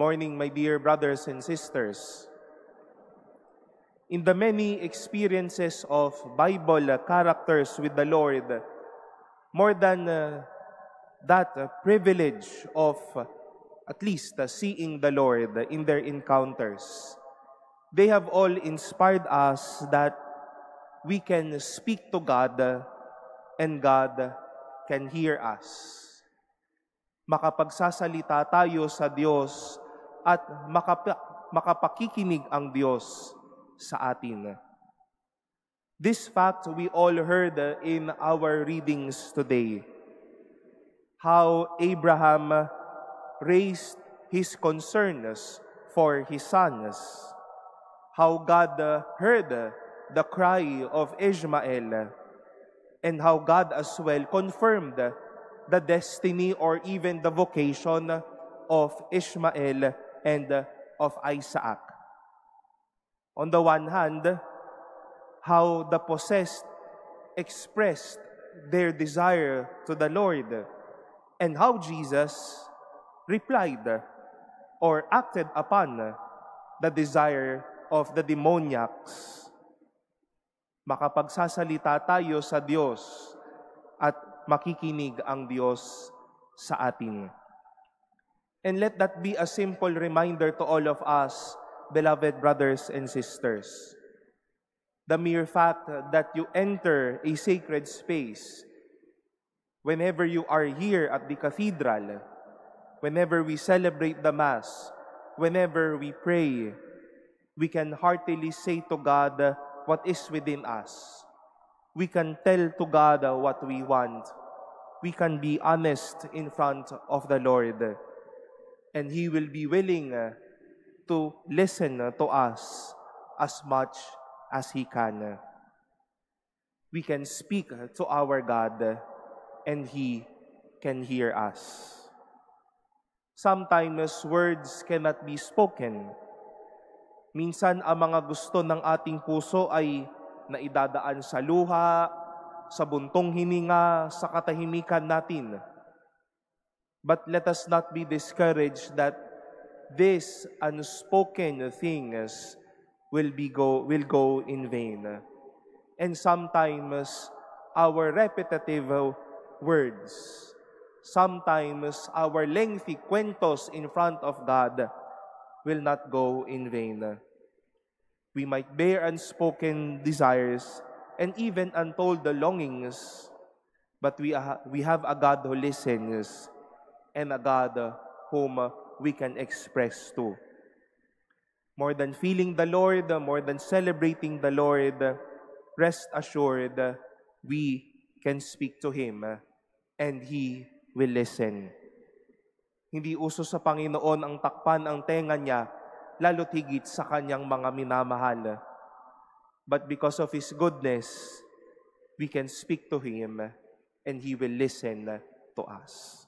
morning, my dear brothers and sisters. In the many experiences of Bible characters with the Lord, more than that privilege of at least seeing the Lord in their encounters, they have all inspired us that we can speak to God and God can hear us. Makapagsasalita tayo sa Diyos at makapakikinig ang Diyos sa atin. This fact we all heard in our readings today. How Abraham raised his concerns for his sons. How God heard the cry of Ishmael. And how God as well confirmed the destiny or even the vocation of Ishmael and of Isaac. On the one hand, how the possessed expressed their desire to the Lord, and how Jesus replied or acted upon the desire of the demoniacs. Makapagsasalita tayo sa Diyos at makikinig ang Diyos sa atin. And let that be a simple reminder to all of us, beloved brothers and sisters. The mere fact that you enter a sacred space, whenever you are here at the cathedral, whenever we celebrate the Mass, whenever we pray, we can heartily say to God what is within us. We can tell to God what we want. We can be honest in front of the Lord. And He will be willing to listen to us as much as He can. We can speak to our God and He can hear us. Sometimes words cannot be spoken. Minsan ang mga gusto ng ating puso ay naidadaan sa luha, sa buntong hininga, sa katahimikan natin. But let us not be discouraged that these unspoken things will go in vain. And sometimes our repetitive words, sometimes our lengthy kwentos in front of God will not go in vain. We might bear unspoken desires and even untold longings, but we have a God who listens and a God whom we can express to. More than feeling the Lord, more than celebrating the Lord, rest assured we can speak to Him and He will listen. Hindi uso sa Panginoon ang takpan ang tenga niya, lalo't higit sa kanyang mga minamahal. But because of His goodness, we can speak to Him and He will listen to us.